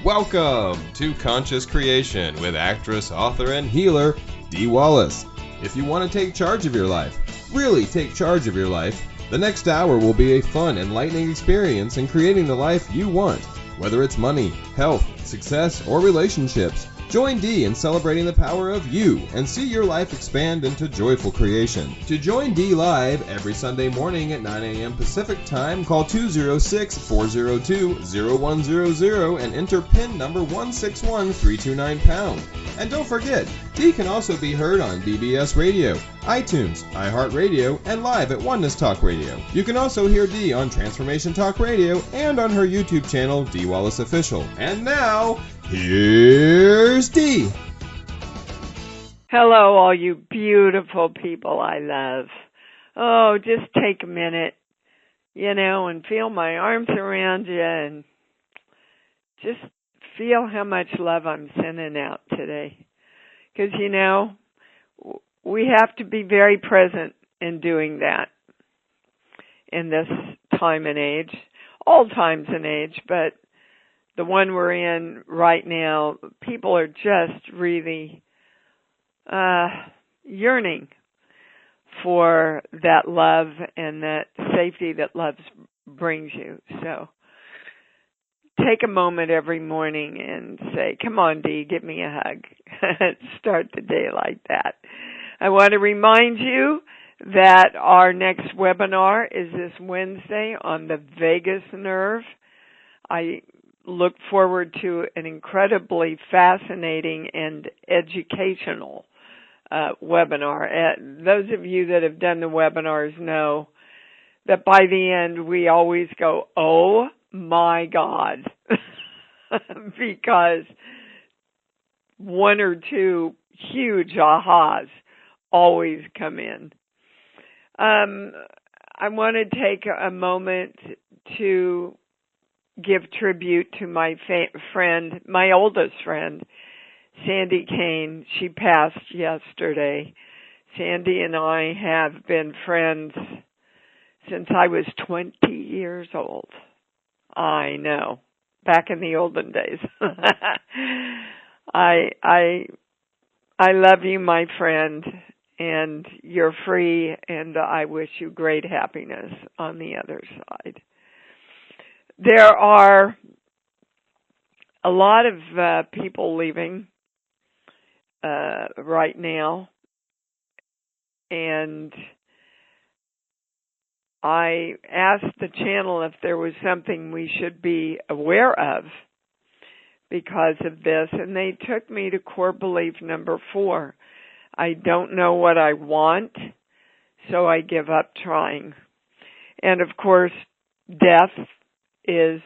Welcome to Conscious Creation with actress, author, and healer, Dee Wallace. If you want to take charge of your life, really take charge of your life, the next hour will be a fun, enlightening experience in creating the life you want. Whether it's money, health, success, or relationships, join Dee in celebrating the power of you and see your life expand into joyful creation. To join Dee live every Sunday morning at 9 a.m. Pacific Time, call 206-402-0100 and enter PIN number 161329#. And don't forget, Dee can also be heard on BBS Radio, iTunes, iHeartRadio, and live at Oneness Talk Radio. You can also hear Dee on Transformation Talk Radio and on her YouTube channel, Dee Wallace Official. And now, here's Dee. Hello, all you beautiful people I love. Oh, just take a minute, and feel my arms around you and just feel how much love I'm sending out today. Because, we have to be very present in doing that in this time and age, all times and age, but the one we're in right now, people are just really yearning for that love and that safety that love brings you. So take a moment every morning and say, come on, Dee, give me a hug. Start the day like that. I want to remind you that our next webinar is this Wednesday on the vagus nerve. I look forward to an incredibly fascinating and educational webinar. Those of you that have done the webinars know that by the end we always go, oh my God, because one or two huge ahas always come in. I want to take a moment to give tribute to my friend, my oldest friend, Sandy Kane. She passed yesterday. Sandy and I have been friends since I was 20 years old. I know, back in the olden days. I love you, my friend, and you're free, and I wish you great happiness on the other side. There are a lot of people leaving right now, and I asked the channel if there was something we should be aware of because of this, and they took me to core belief number 4. I don't know what I want, so I give up trying. And of course, death is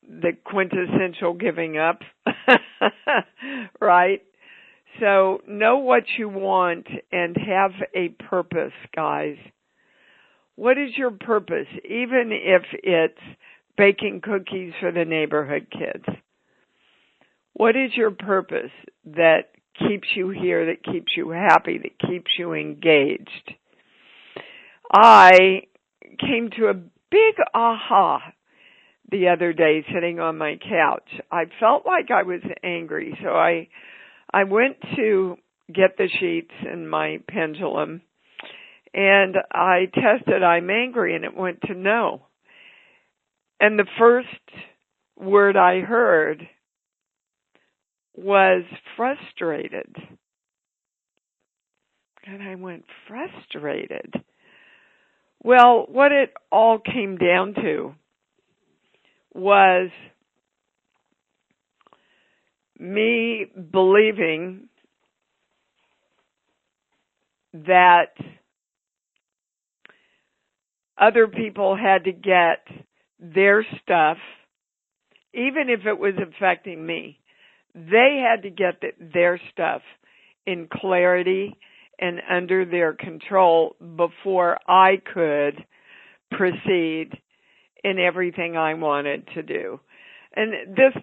the quintessential giving up, right? So know what you want and have a purpose, guys. What is your purpose? Even if it's baking cookies for the neighborhood kids. What is your purpose that keeps you here, that keeps you happy, that keeps you engaged? I came to a big aha the other day sitting on my couch. I felt like I was angry, so I went to get the sheets and my pendulum, and I tested I'm angry, and it went to no. And the first word I heard was frustrated. And I went, frustrated? Well, what it all came down to was me believing that other people had to get their stuff, even if it was affecting me. They had to get their stuff in clarity and under their control before I could proceed in everything I wanted to do. And this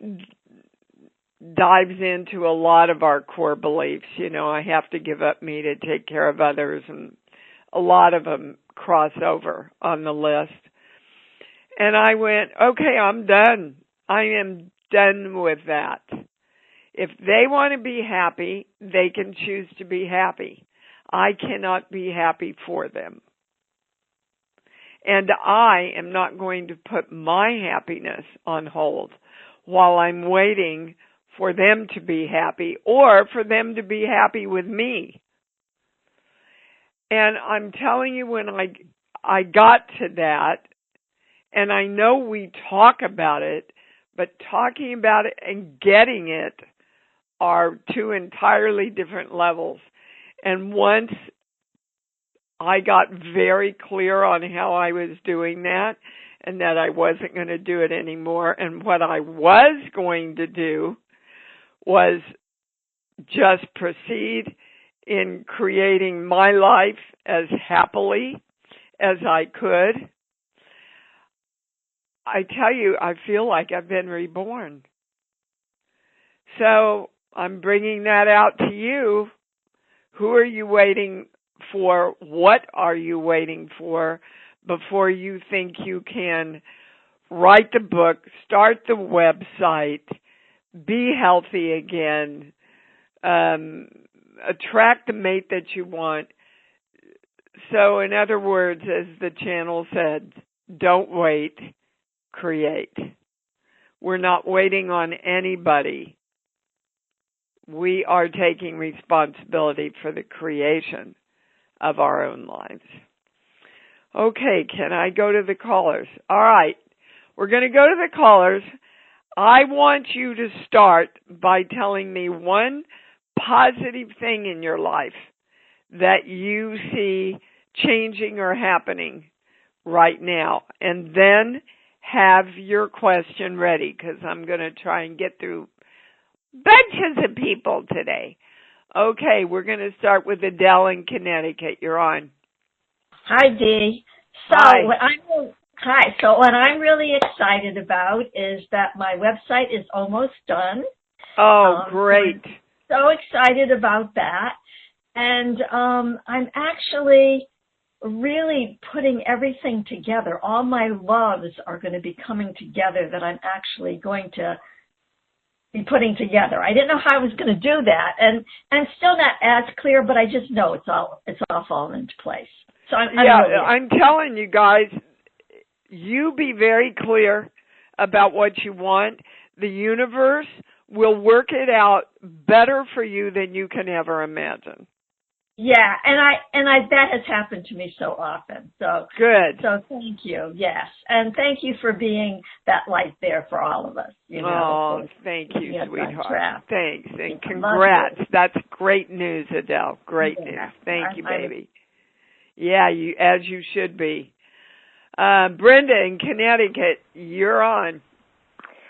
dives into a lot of our core beliefs. I have to give up me to take care of others, and a lot of them cross over on the list. And I went, okay, I'm done. I am done with that. If they want to be happy, they can choose to be happy. I cannot be happy for them. And I am not going to put my happiness on hold while I'm waiting for them to be happy or for them to be happy with me. And I'm telling you, when I got to that, and I know we talk about it, but talking about it and getting it are two entirely different levels. And once I got very clear on how I was doing that and that I wasn't going to do it anymore, and what I was going to do was just proceed in creating my life as happily as I could, I tell you, I feel like I've been reborn. So I'm bringing that out to you. Who are you waiting for? What are you waiting for before you think you can write the book, start the website, be healthy again, attract the mate that you want? So in other words, as the channel said, don't wait, create. We're not waiting on anybody. We are taking responsibility for the creation of our own lives. Okay, can I go to the callers? All right, we're going to go to the callers. I want you to start by telling me one positive thing in your life that you see changing or happening right now. And then have your question ready, because I'm going to try and get through bunches of people today. Okay, we're going to start with Adele in Connecticut. You're on. Hi, Dee. Hi. So what I'm really excited about is that my website is almost done. Oh, great. So excited about that. And I'm actually really putting everything together. All my loves are going to be coming together that I'm actually going to be putting together. I didn't know how I was going to do that, and I'm still not as clear, but I just know it's all falling into place. So I'm telling you guys, you be very clear about what you want. The universe will work it out better for you than you can ever imagine. Yeah, and that has happened to me so often. So good. So thank you. Yes, and thank you for being that light there for all of us. Oh, thank you, sweetheart. Thanks, and congrats. That's great news, Adele. Great news. Thank you, baby. Yeah, as you should be. Brenda in Connecticut, you're on.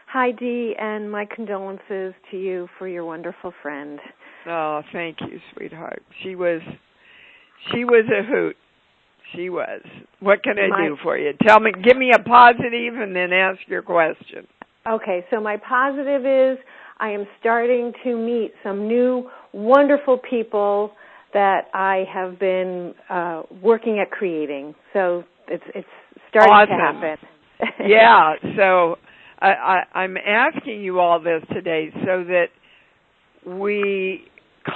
Hi, Dee, and my condolences to you for your wonderful friend. Oh, thank you, sweetheart. She was a hoot. She was. What can I do for you? Tell me, give me a positive and then ask your question. Okay, so my positive is I am starting to meet some new wonderful people that I have been working at creating. So it's starting to happen. Yeah, so I'm asking you all this today so that we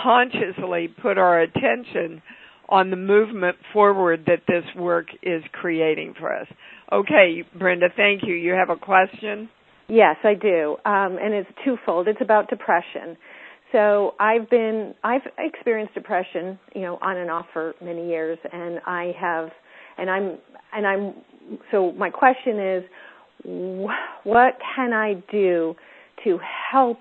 consciously put our attention on the movement forward that this work is creating for us. Okay, Brenda, thank you. You have a question? Yes, I do, and it's twofold. It's about depression. So I've experienced depression, on and off for many years, and so my question is, what can I do to help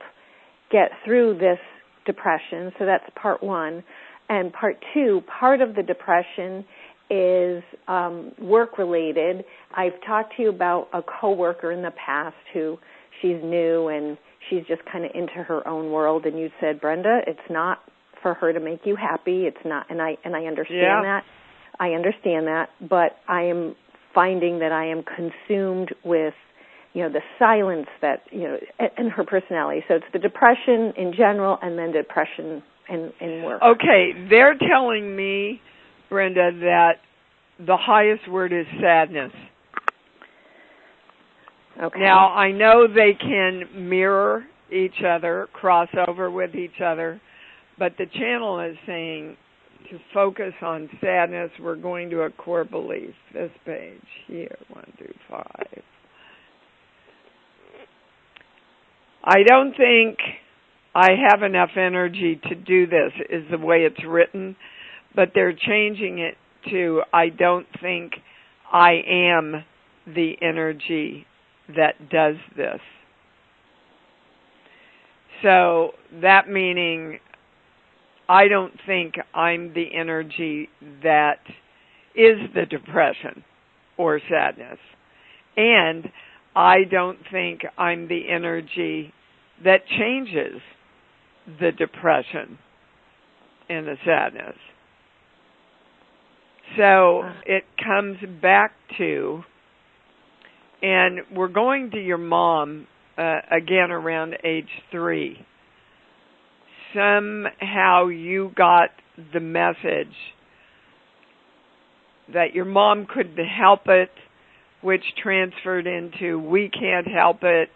get through this depression? So that's part one. And part two, part of the depression is work-related. I've talked to you about a coworker in the past who she's new and she's just kind of into her own world. And you said, Brenda, it's not for her to make you happy. It's not, and I understand that. I understand that, but I am finding that I am consumed with the silence that, and her personality. So it's the depression in general and then depression in work. Okay, they're telling me, Brenda, that the highest word is sadness. Okay. Now, I know they can mirror each other, cross over with each other, but the channel is saying to focus on sadness. We're going to a core belief. This page here, 1 through 5. I don't think I have enough energy to do this, is the way it's written, but they're changing it to I don't think I am the energy that does this. So that meaning I don't think I'm the energy that is the depression or sadness. And I don't think I'm the energy that changes the depression and the sadness. So it comes back to, and we're going to your mom again around age 3. Somehow you got the message that your mom couldn't help it, which transferred into we can't help it.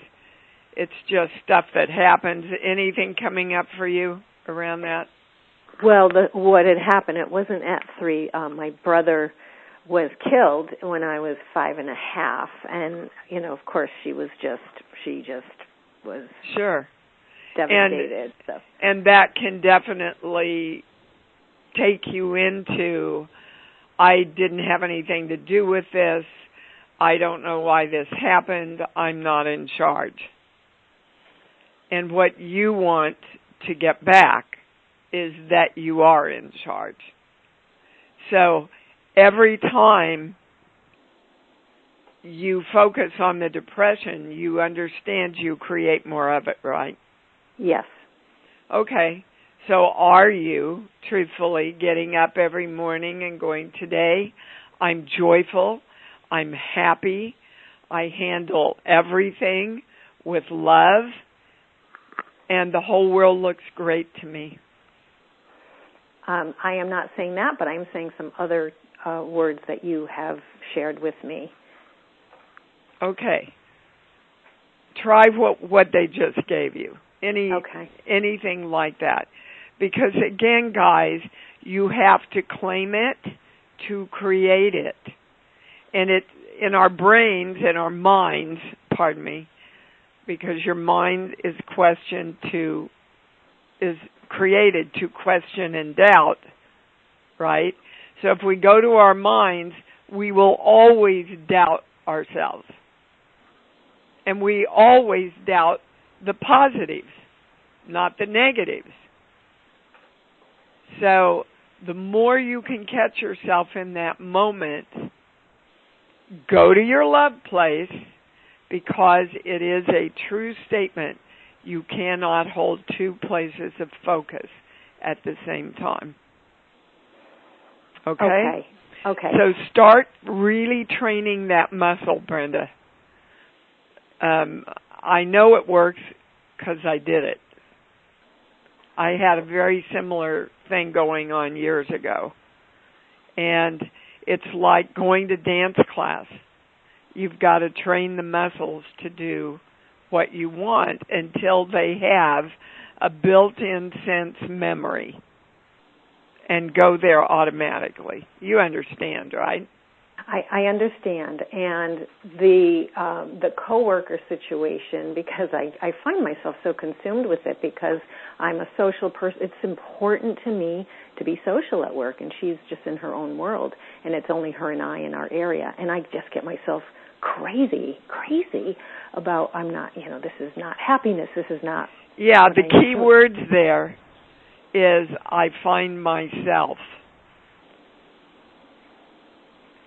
It's just stuff that happens. Anything coming up for you around that? Well, what had happened, it wasn't at 3. My brother was killed when I was 5.5. And, you know, of course, she just was sure devastated. And that can definitely take you into, I didn't have anything to do with this. I don't know why this happened. I'm not in charge. And what you want to get back is that you are in charge. So every time you focus on the depression, you understand you create more of it, right? Yes. Okay. So are you, truthfully, getting up every morning and going, today I'm joyful, I'm happy, I handle everything with love, and the whole world looks great to me? I am not saying that, but I'm saying some other words that you have shared with me. Okay. Try what they just gave you. Anything like that. Because again, guys, you have to claim it to create it. And it in our brains, in our minds, because your mind is created to question and doubt, right? So if we go to our minds, we will always doubt ourselves. And we always doubt the positives, not the negatives. So the more you can catch yourself in that moment, go to your love place, because it is a true statement. You cannot hold 2 places of focus at the same time. Okay? Okay. So start really training that muscle, Brenda. I know it works because I did it. I had a very similar thing going on years ago. And it's like going to dance class. You've got to train the muscles to do what you want until they have a built-in sense memory and go there automatically. You understand, right? I understand. And the coworker situation, because I find myself so consumed with it because I'm a social person. It's important to me to be social at work, and she's just in her own world, and it's only her and I in our area. And I just get myself crazy about this is not happiness, this is not... Yeah, the key words there is I find myself.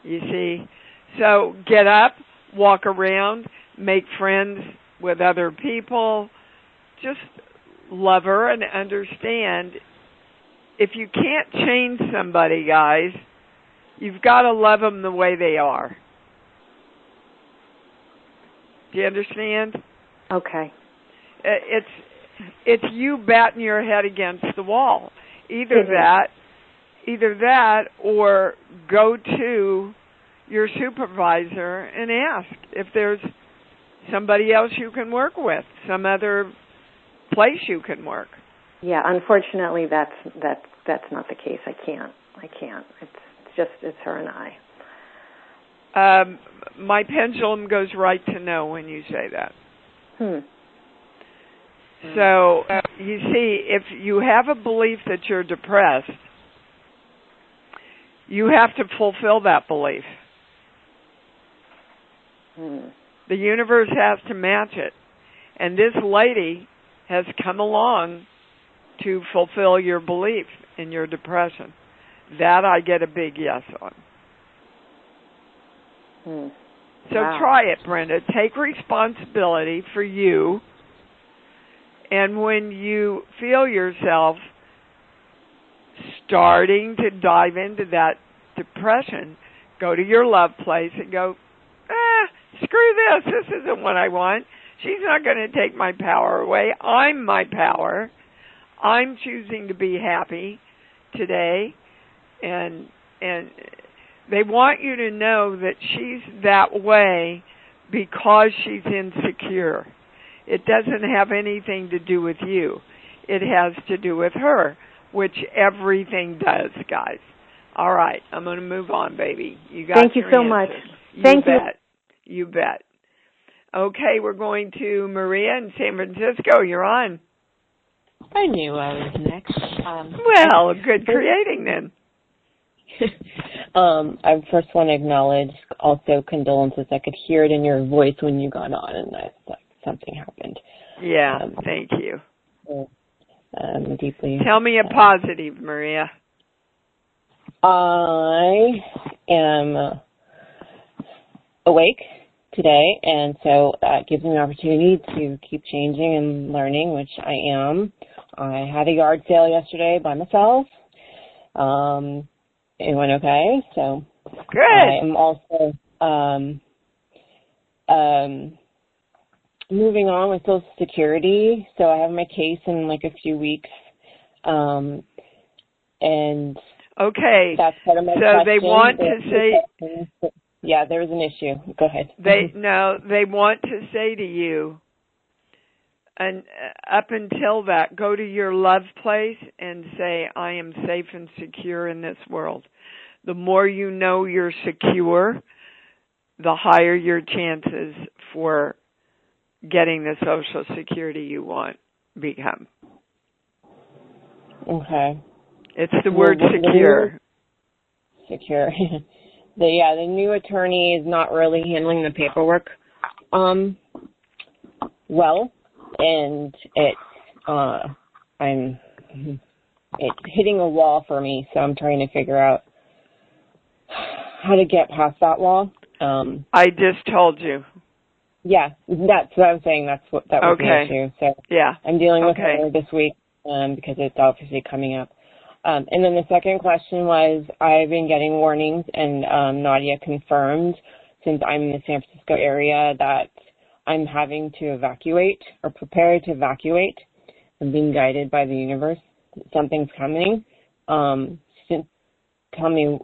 You see? So get up, walk around, make friends with other people, just love her and understand if you can't change somebody, guys, you've got to love them the way they are. Do you understand? Okay. It's you batting your head against the wall. Either that or go to your supervisor and ask if there's somebody else you can work with, some other place you can work. Yeah, unfortunately, that's not the case. I can't. It's her and I. My pendulum goes right to no when you say that. So, you see, if you have a belief that you're depressed, you have to fulfill that belief. The universe has to match it. And this lady has come along to fulfill your belief in your depression. That I get a big yes on. So try it, Brenda. Take responsibility for you. And when you feel yourself starting to dive into that depression, go to your love place and go, screw this. This isn't what I want. She's not going to take my power away. I'm my power. I'm choosing to be happy today. And they want you to know that she's that way because she's insecure. It doesn't have anything to do with you. It has to do with her, which everything does, guys. All right, I'm going to move on, baby. You got Thank you so much. Thank you. You bet. Okay, we're going to Maria in San Francisco. You're on. I knew I was next. Well, good creating then. I first want to acknowledge also condolences. I could hear it in your voice when you got on, and I thought something happened. Yeah, thank you. Deeply. Tell me a positive, Maria. I am awake today, and so that gives me an opportunity to keep changing and learning, which I am. I had a yard sale yesterday by myself. It went okay, so good. I am also moving on with Social Security, so I have my case in like a few weeks, and okay. That's part of my so question. They want to say, yeah, there was an issue. Go ahead. They want to say to you, and up until that, go to your love place and say, I am safe and secure in this world. The more you know you're secure, the higher your chances for getting the Social Security you want become. Okay. It's the word secure. Secure. The new attorney is not really handling the paperwork well, and it's hitting a wall for me, so I'm trying to figure out how to get past that wall. I just told you. Yeah, that's what I'm saying. That was the issue. So yeah, I'm dealing with her this week because it's obviously coming up. And then the second question was, I've been getting warnings, and not yet confirmed, since I'm in the San Francisco area, that I'm having to evacuate or prepare to evacuate. I'm being guided by the universe. Something's coming. Tell me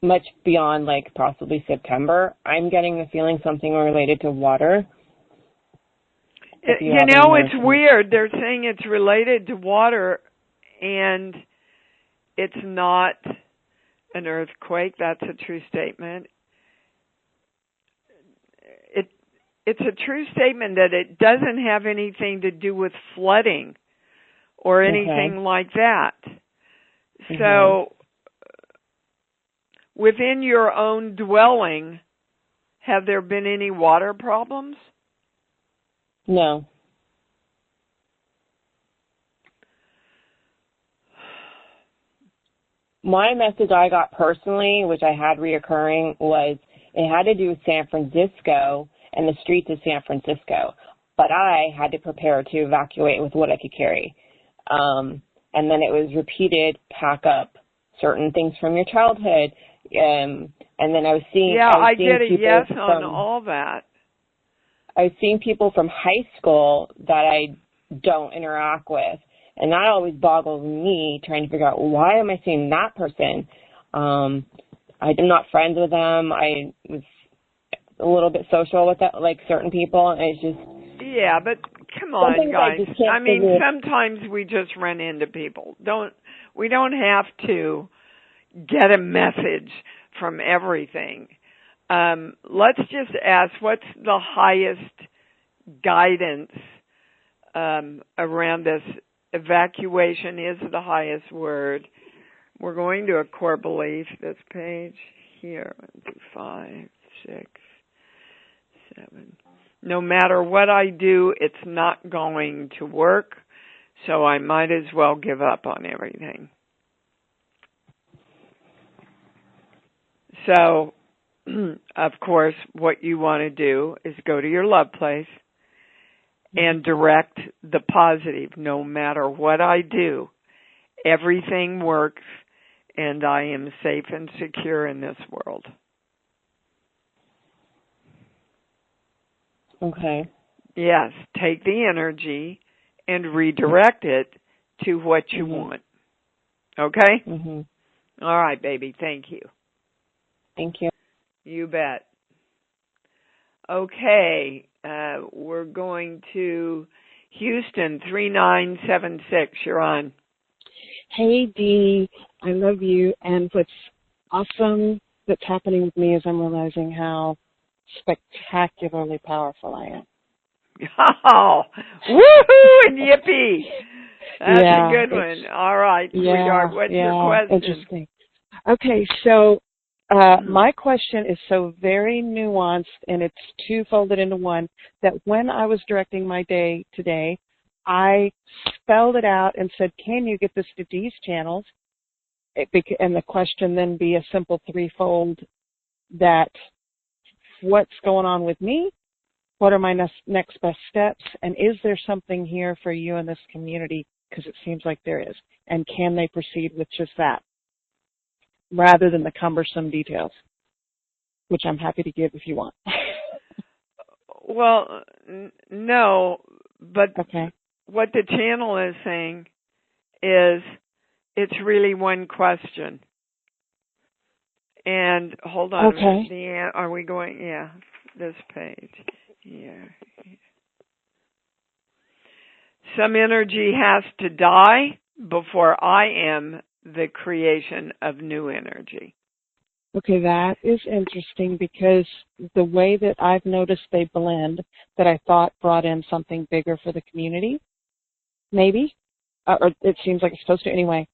much beyond like possibly September. I'm getting the feeling something related to water. It's weird. They're saying it's related to water, and it's not an earthquake. That's a true statement. It's a true statement that it doesn't have anything to do with flooding or anything like that. So within your own dwelling, have there been any water problems? No. My message I got personally, which I had reoccurring, was it had to do with San Francisco and the streets of San Francisco. But I had to prepare to evacuate with what I could carry. And then it was repeated, pack up certain things from your childhood. And then I was seeing... I get a yes on all that. I was seeing people from high school that I don't interact with. And that always boggles me, trying to figure out, why am I seeing that person? I'm not friends with them. I was a little bit social with that, like certain people, and it's just. Yeah, but come on, guys. I mean, figure. sometimes we just run into people. We don't have to get a message from everything. Let's just ask, what's the highest guidance around this? Evacuation is the highest word. We're going to a core belief, this page here. 1, 2, 5, 6, 7. No matter what I do, it's not going to work, so I might as well give up on everything. So, of course, what you want to do is go to your love place and direct the positive. No matter what I do, everything works, and I am safe and secure in this world. Okay. Yes, take the energy and redirect it to what you want. Okay? All right, baby. Thank you. Thank you. You bet. Okay, we're going to Houston, 3976. You're on. Hey, Dee, I love you. And what's awesome that's happening with me is I'm realizing how spectacularly powerful I am. Oh, woohoo and yippee. That's a good one. All right, sweetheart, what's your question? Interesting. Okay, so my question is so very nuanced, and it's two-folded into one, that when I was directing my day today, I spelled it out and said, can you get this to Dee's channels? And the question then be a simple threefold, that what's going on with me? What are my next best steps? And is there something here for you in this community? Because it seems like there is. And can they proceed with just that, rather than the cumbersome details, which I'm happy to give if you want. Well, no, but okay. What the channel is saying is it's really one question. And hold on a minute. Are we going? Yeah, this page. Yeah. Some energy has to die before I am the creation of new energy. Okay, that is interesting, because the way that I've noticed they blend, that I thought brought in something bigger for the community, maybe, or it seems like it's supposed to anyway.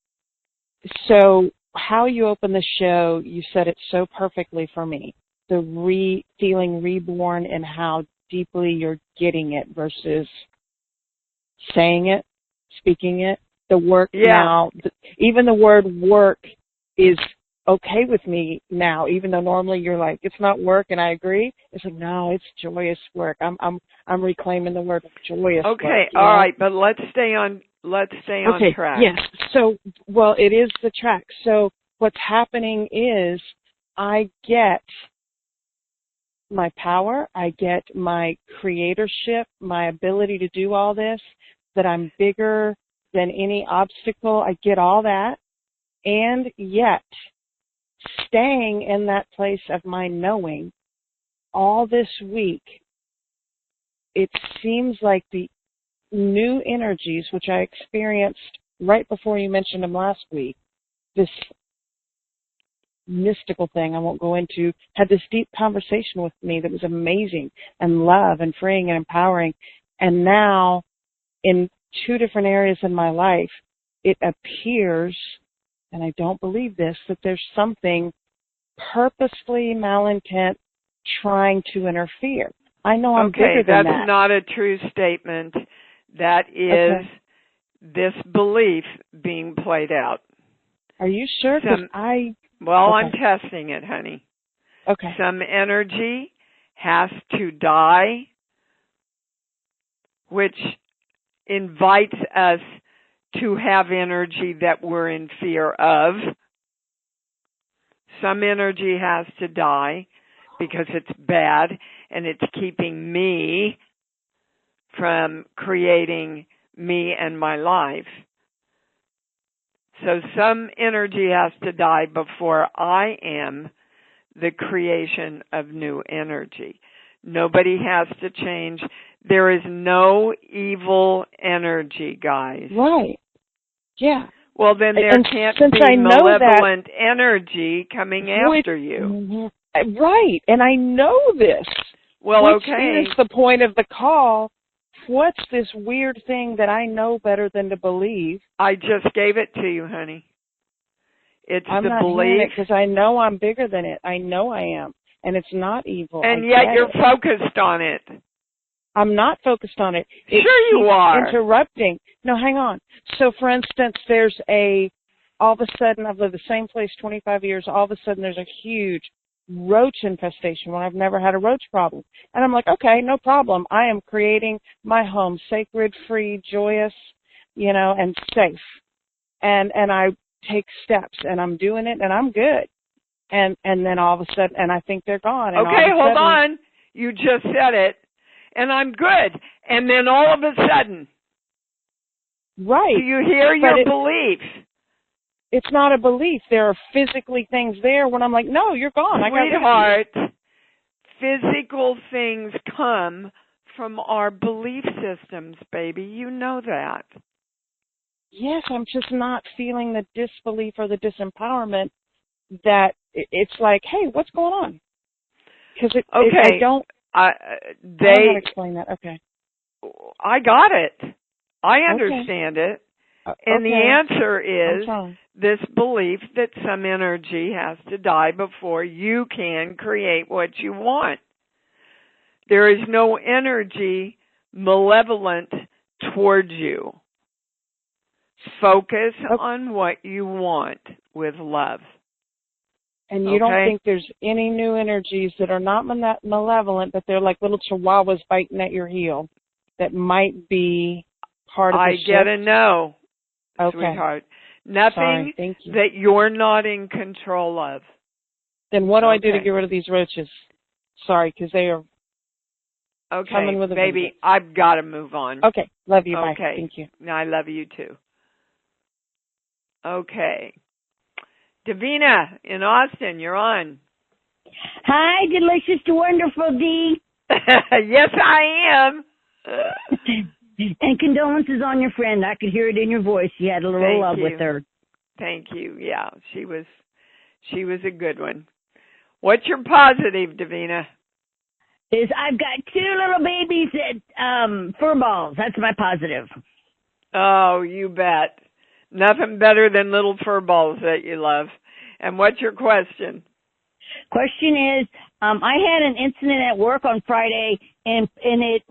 So how you open the show, you said it so perfectly for me. The feeling reborn and how deeply you're getting it versus saying it, speaking it. The work now, even the word work is okay with me now, even though normally you're like, it's not work, and I agree. It's like, no, it's joyous work. I'm reclaiming the word joyous work. Okay, all right, but let's stay on track. Yes. So, well, it is the track. So what's happening is I get my power, I get my creatorship, my ability to do all this, that I'm bigger than any obstacle. I get all that. And yet, staying in that place of my knowing all this week, it seems like the new energies, which I experienced right before you mentioned them last week, this mystical thing I won't go into, had this deep conversation with me that was amazing and love and freeing and empowering. And now, in two different areas in my life, it appears, and I don't believe this, that there's something purposefully malintent trying to interfere. I know I'm bigger than that. Okay, that's not a true statement. That is this belief being played out. Are you sure? I'm testing it, honey. Okay. Some energy has to die, which invites us to have energy that we're in fear of. Some energy has to die because it's bad and it's keeping me from creating me and my life. So some energy has to die before I am the creation of new energy. Nobody has to change. There is no evil energy, guys. Right. Yeah. Well, then there can't be malevolent energy coming after you. Right. And I know this. Well, okay. Here's the point of the call. What's this weird thing that I know better than to believe? I just gave it to you, honey. It's I'm the not belief. Because I know I'm bigger than it. I know I am. And it's not evil. And yet you're focused on it. I'm not focused on it. Sure you are. Interrupting. No, hang on. So, for instance, there's all of a sudden, I've lived the same place 25 years, all of a sudden there's a huge roach infestation when I've never had a roach problem. And I'm like, okay, no problem. I am creating my home sacred, free, joyous, and safe. And I take steps, and I'm doing it, and I'm good. And then all of a sudden, and I think they're gone. And okay, hold on. You just said it. And I'm good. And then all of a sudden. Right. Do you hear your beliefs? It's not a belief. There are physically things there when I'm like, no, you're gone. Sweetheart, physical things come from our belief systems, baby. You know that. Yes, I'm just not feeling the disbelief or the disempowerment that it's like, hey, what's going on? Because I don't. I don't know how to explain that. Okay. I got it. I understand it. And the answer is this belief that some energy has to die before you can create what you want. There is no energy malevolent towards you. Focus on what you want with love. And you don't think there's any new energies that are not malevolent, but they're like little chihuahuas biting at your heel that might be part of the shift? I get a no, sweetheart. Nothing that you're not in control of. Then what do I do to get rid of these roaches? Sorry, because they are coming with a baby, vengeance. I've got to move on. Okay, love you. Bye. Thank you. I love you too. Okay. Davina in Austin, you're on. Hi, delicious to wonderful Dee. Yes, I am. And condolences on your friend. I could hear it in your voice. You had a little love with her. Thank you. Yeah, she was a good one. What's your positive, Davina? Is I've got 2 little babies at fur balls. That's my positive. Oh, you bet. Nothing better than little fur balls that you love. And what's your question? Question is, I had an incident at work on Friday, and it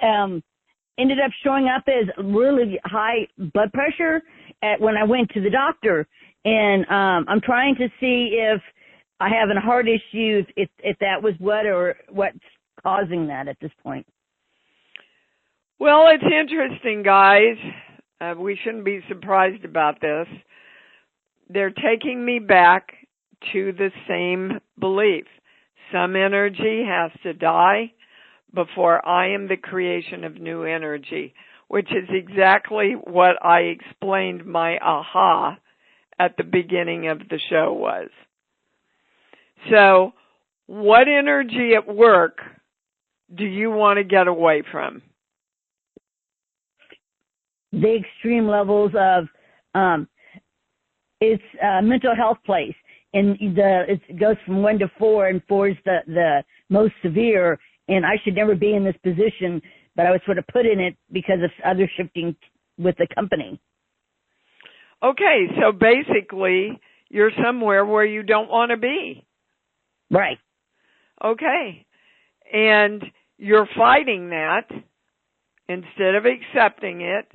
ended up showing up as really high blood pressure when I went to the doctor. And I'm trying to see if I have a heart issue, if that was what's causing that at this point. Well, it's interesting, guys. We shouldn't be surprised about this. They're taking me back to the same belief. Some energy has to die before I am the creation of new energy, which is exactly what I explained my aha at the beginning of the show was. So, what energy at work do you want to get away from? The extreme levels of it's a mental health place, and it goes from 1 to 4, and 4 is the most severe. And I should never be in this position, but I was sort of put in it because of other shifting with the company. Okay, so basically, you're somewhere where you don't want to be. Right. Okay, and you're fighting that instead of accepting it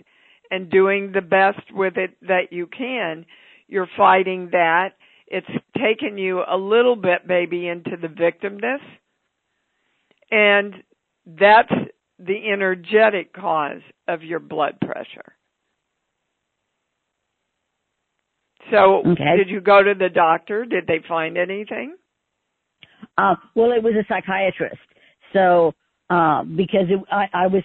and doing the best with it that you can. You're fighting that. It's taken you a little bit, baby, into the victimness. And that's the energetic cause of your blood pressure. So, Did you go to the doctor? Did they find anything? Well, it was a psychiatrist. So, because I was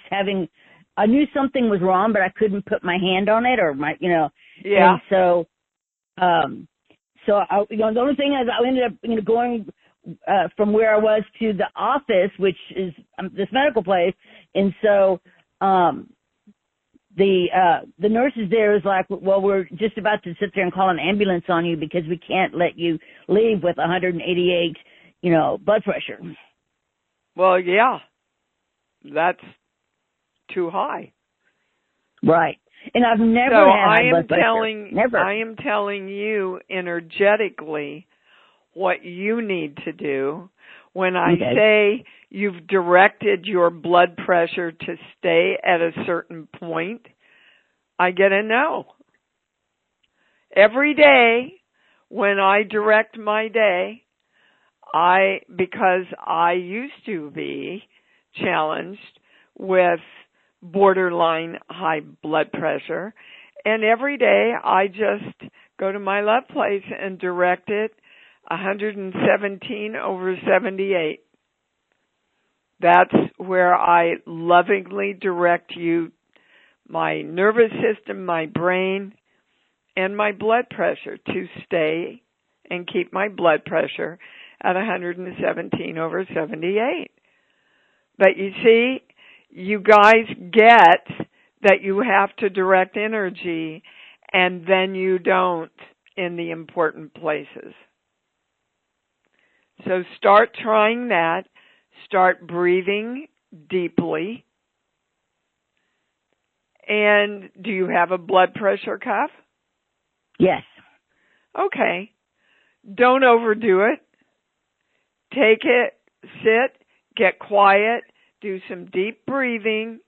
I knew something was wrong, but I couldn't put my hand on it Yeah. And so, the only thing is I ended up going from where I was to the office, which is this medical place. And so, the nurses there is like, well, we're just about to sit there and call an ambulance on you because we can't let you leave with 188, blood pressure. Well, yeah, that's too high. Right. And I've never had high blood pressure. Never. I am telling you energetically what you need to do. When I say you've directed your blood pressure to stay at a certain point, I get a no. Every day when I direct my day, because I used to be challenged with borderline high blood pressure, and every day I just go to my love place and direct it 117/78. That's where I lovingly direct you, my nervous system, my brain, and my blood pressure to stay and keep my blood pressure at 117/78. But you see, you guys get that you have to direct energy and then you don't in the important places. So start trying that. Start breathing deeply. And do you have a blood pressure cuff? Yes. Okay. Don't overdo it. Take it, sit, get quiet, do some deep breathing,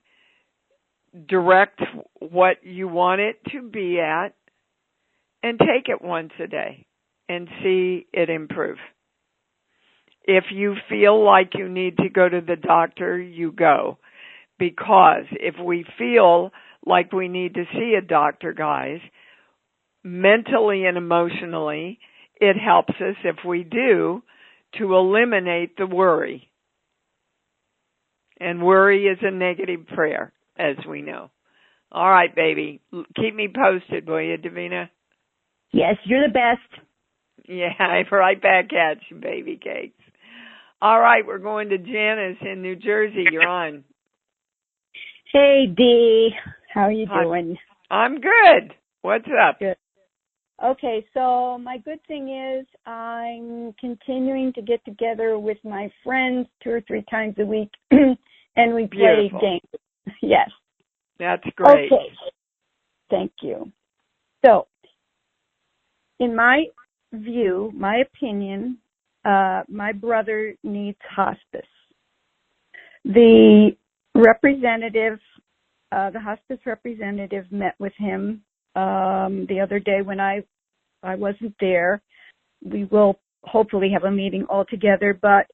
direct what you want it to be at, and take it once a day and see it improve. If you feel like you need to go to the doctor, you go. Because if we feel like we need to see a doctor, guys, mentally and emotionally, it helps us, if we do, to eliminate the worry. And worry is a negative prayer, as we know. All right, baby. Keep me posted, will you, Davina? Yes, you're the best. Yeah, right back at you, baby cakes. All right, we're going to Janice in New Jersey. You're on. Hey, Dee. How are you doing? I'm good. What's up? Good. Okay, so my good thing is I'm continuing to get together with my friends 2 or 3 times a week, and we play games. Yes. That's great. Okay. Thank you. So, in my view, my opinion, my brother needs hospice. The hospice representative met with him the other day when I wasn't there. We will hopefully have a meeting all together, but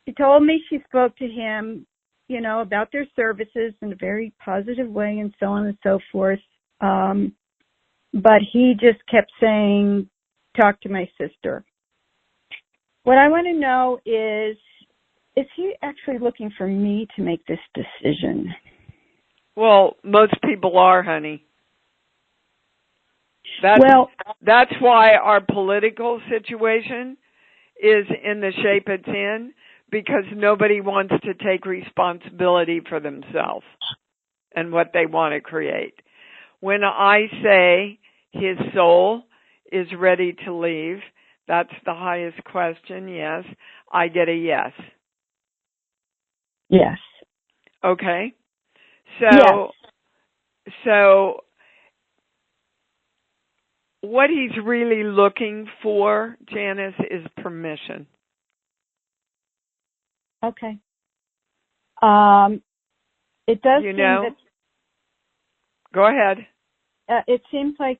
she told me she spoke to him, about their services in a very positive way and so on and so forth. But he just kept saying, talk to my sister. What I want to know is he actually looking for me to make this decision? Well, most people are, honey. That's why our political situation is in the shape it's in, because nobody wants to take responsibility for themselves and what they want to create. When I say his soul is ready to leave, that's the highest question, yes, I get a yes. Yes. Okay. So what he's really looking for, Janice, is permission. Okay. It does seem that... Go ahead. It seems like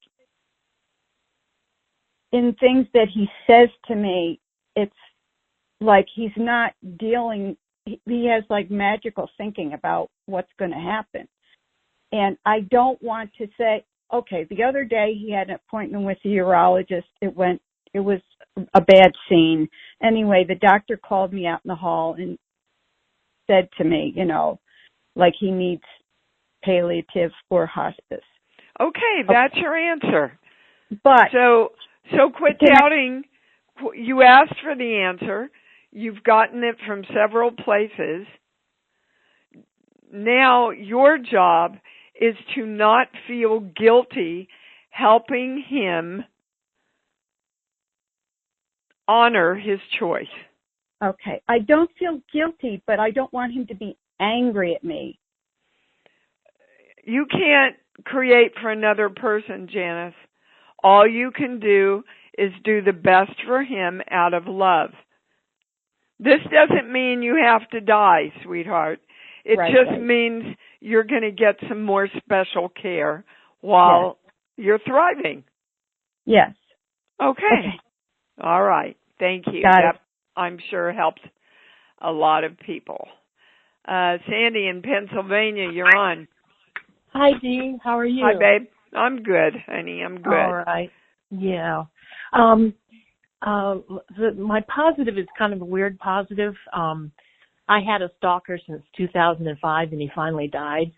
in things that he says to me, it's like he's not dealing... He has like magical thinking about what's going to happen. And I don't want to say, okay, the other day he had an appointment with a urologist. It was a bad scene. Anyway, the doctor called me out in the hall and said to me, like he needs palliative or hospice. Okay, that's your answer. But so quit doubting. You asked for the answer. You've gotten it from several places. Now your job is to not feel guilty helping him honor his choice. Okay. I don't feel guilty, but I don't want him to be angry at me. You can't create for another person, Janice. All you can do is do the best for him out of love. This doesn't mean you have to die, sweetheart. It just means you're going to get some more special care while you're thriving. Yes. Okay. All right. Thank you. That, I'm sure, helps a lot of people. Sandy in Pennsylvania, you're on. Hi, Dee. How are you? Hi, babe. I'm good, honey. I'm good. All right. Yeah. My positive is kind of a weird positive. I had a stalker since 2005, and he finally died.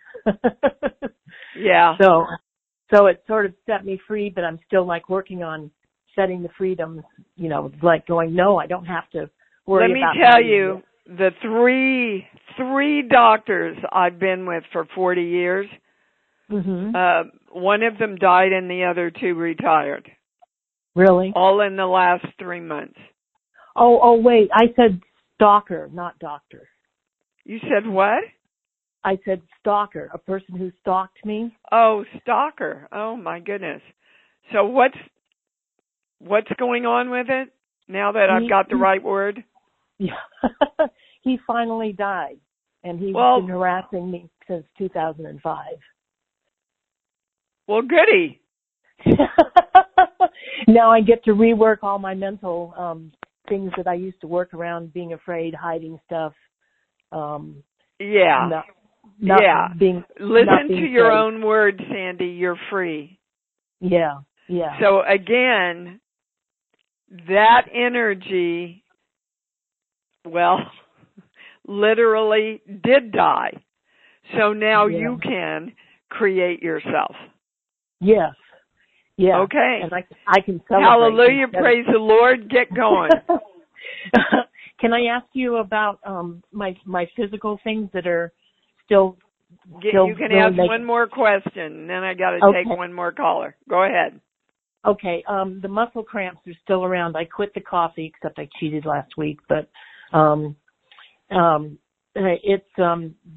Yeah. So it sort of set me free, but I'm still like working on setting the freedom, you know, like going, no, I don't have to worry about. Let me tell you, the three doctors I've been with for 40 years, one of them died and the other two retired. Really? All in the last 3 months. Oh, wait. I said stalker, not doctor. You said what? I said stalker, a person who stalked me. Oh, stalker. Oh, my goodness. So what's going on with it now that I've got the right word? Yeah. He finally died, and he's been harassing me since 2005. Well, goody. Now I get to rework all my mental things that I used to work around, being afraid, hiding stuff. Yeah. Being, Listen to your safe. own words, Sandy. You're free. Yeah. So again, that energy, literally did die. So now you can create yourself. Yes. Yeah. Okay. And I can celebrate. Hallelujah. Praise the Lord. Get going. Can I ask you about my physical things that are still you can ask one more question, then I got to take one more caller. Go ahead. Okay. The muscle cramps are still around. I quit the coffee, except I cheated last week, but it's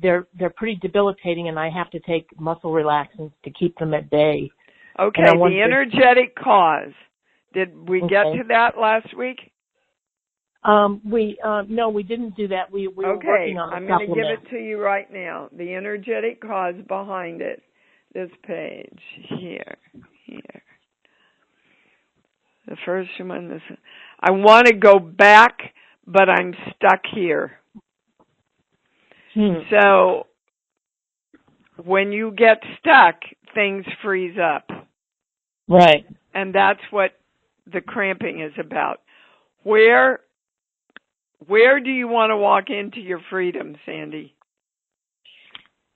they're pretty debilitating, and I have to take muscle relaxants to keep them at bay. Okay, the energetic cause. Did we get to that last week? No, we didn't do that. We were working on a I'm going to give it to you right now. The energetic cause behind it. This page here. The first one. I want to go back, but I'm stuck here. So when you get stuck, things freeze up. Right. And that's what the cramping is about. Where do you want to walk into your freedom, Sandy?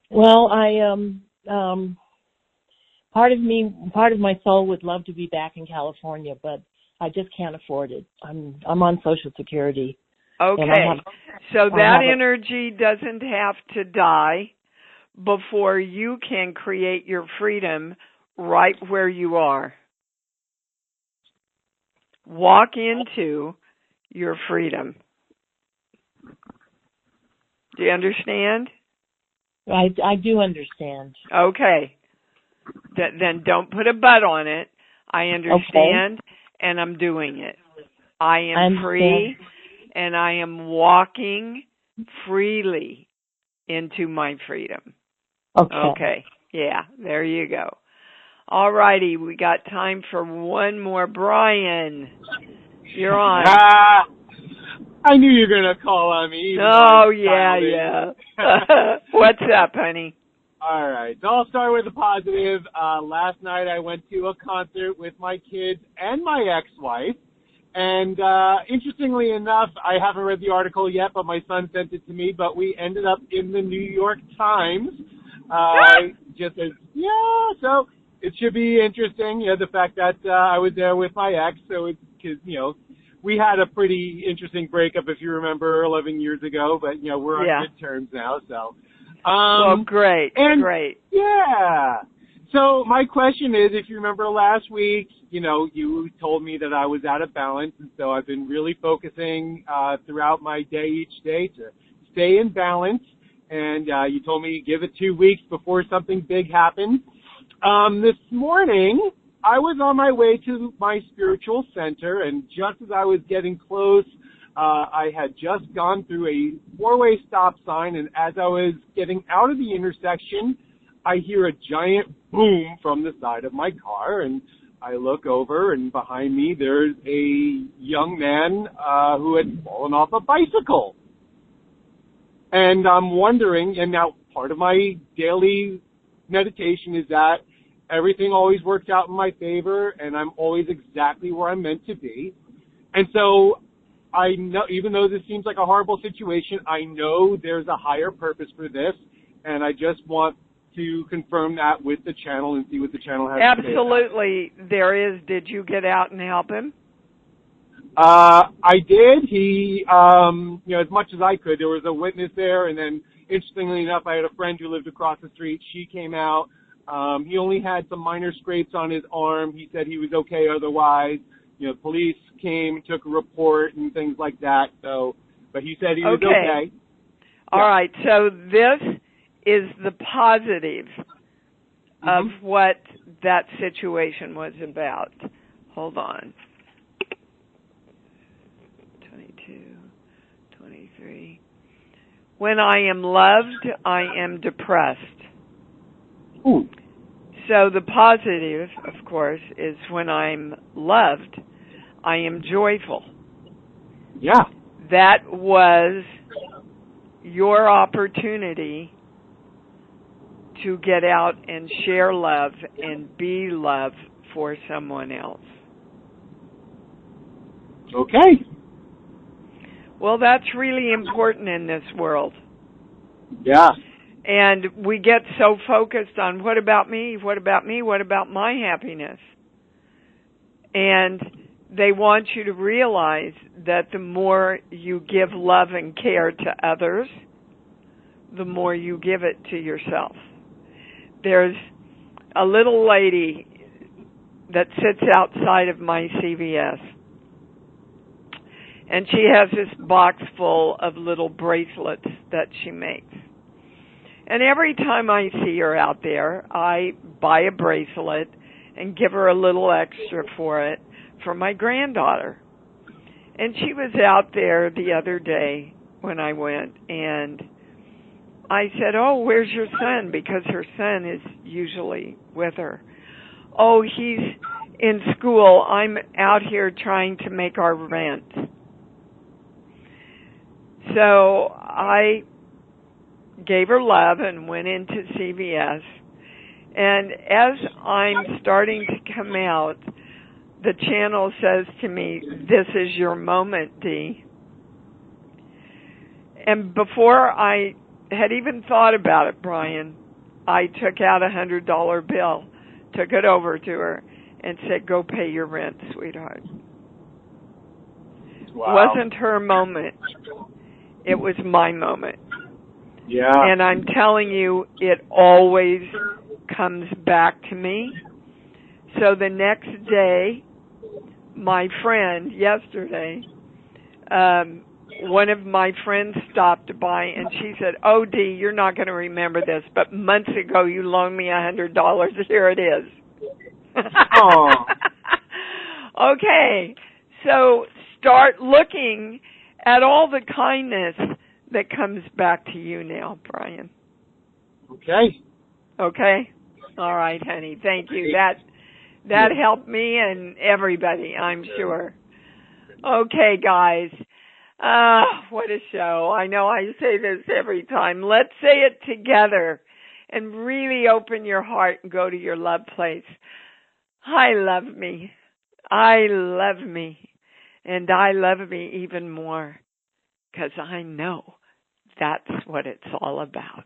Well, part of my soul would love to be back in California, but I just can't afford it. I'm on Social Security. Okay. So that energy doesn't have to die before you can create your freedom right where you are. Walk into your freedom. Do you understand? I do understand. Okay. Then don't put a but on it. I understand, and I'm doing it. I am free, and I am walking freely into my freedom. Okay. Yeah, there you go. All righty, we got time for one more. Brian, you're on. I knew you were going to call on me. Oh, yeah. What's up, honey? All right. So I'll start with a positive. Last night I went to a concert with my kids and my ex-wife. And interestingly enough, I haven't read the article yet, but my son sent it to me. But we ended up in the New York Times. So it should be interesting, the fact that I was there with my ex. So it's, because, we had a pretty interesting breakup, if you remember, 11 years ago. But we're on good terms now. So, well, great. Yeah. So my question is, if you remember last week, you told me that I was out of balance, and so I've been really focusing throughout my day each day to stay in balance. And you told me give it 2 weeks before something big happens. This morning, I was on my way to my spiritual center, and just as I was getting close, I had just gone through a 4-way stop sign, and as I was getting out of the intersection, I hear a giant boom from the side of my car, and I look over, and behind me there's a young man who had fallen off a bicycle. And I'm wondering, and now part of my daily meditation is that everything always works out in my favor, and I'm always exactly where I'm meant to be. And so I know, even though this seems like a horrible situation, I know there's a higher purpose for this, and I just want to confirm that with the channel and see what the channel has to say. Absolutely, there is. Did you get out and help him? I did. He, as much as I could. There was a witness there, and then, interestingly enough, I had a friend who lived across the street. She came out. He only had some minor scrapes on his arm. He said he was okay otherwise. Police came, took a report, and things like that. So, but he said he was okay. All right. So this is the positive of what that situation was about. Hold on. 22, 23. When I am loved, I am depressed. Ooh. So the positive, of course, is when I'm loved, I am joyful. Yeah. That was your opportunity to get out and share love and be love for someone else. Okay. Well, that's really important in this world. Yeah. And we get so focused on what about me, what about me, what about my happiness? And they want you to realize that the more you give love and care to others, the more you give it to yourself. There's a little lady that sits outside of my CVS, and she has this box full of little bracelets that she makes. And every time I see her out there, I buy a bracelet and give her a little extra for it for my granddaughter. And she was out there the other day when I went, and I said, "Oh, where's your son?" Because her son is usually with her. "Oh, he's in school. I'm out here trying to make our rent." So I gave her love and went into CVS. And as I'm starting to come out, the channel says to me, "This is your moment, Dee." And before I had even thought about it, Brian, I took out a $100 bill, took it over to her, and said, "Go pay your rent, sweetheart." Wow. It wasn't her moment. It was my moment. Yeah. And I'm telling you, it always comes back to me. So the next day, my friend, yesterday, one of my friends stopped by, and she said, "Oh, Dee, you're not going to remember this, but months ago you loaned me $100. Here it is." Oh. Okay, so start looking at all the kindness that comes back to you now, Brian. Okay. Okay? All right, honey. Thank you. That helped me and everybody, I'm sure. Okay, guys. What a show. I know I say this every time. Let's say it together and really open your heart and go to your love place. I love me. I love me. And I love me even more because I know that's what it's all about.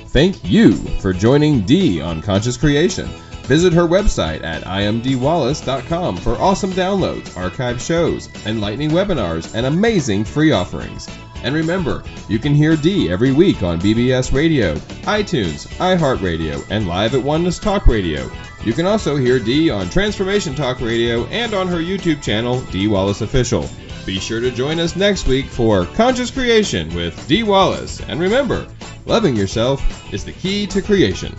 Thank you for joining Dee on Conscious Creation. Visit her website at imdwallace.com for awesome downloads, archived shows, enlightening webinars, and amazing free offerings. And remember, you can hear Dee every week on BBS Radio, iTunes, iHeartRadio, and live at Oneness Talk Radio. You can also hear Dee on Transformation Talk Radio and on her YouTube channel, Dee Wallace Official. Be sure to join us next week for Conscious Creation with Dee Wallace. And remember, loving yourself is the key to creation.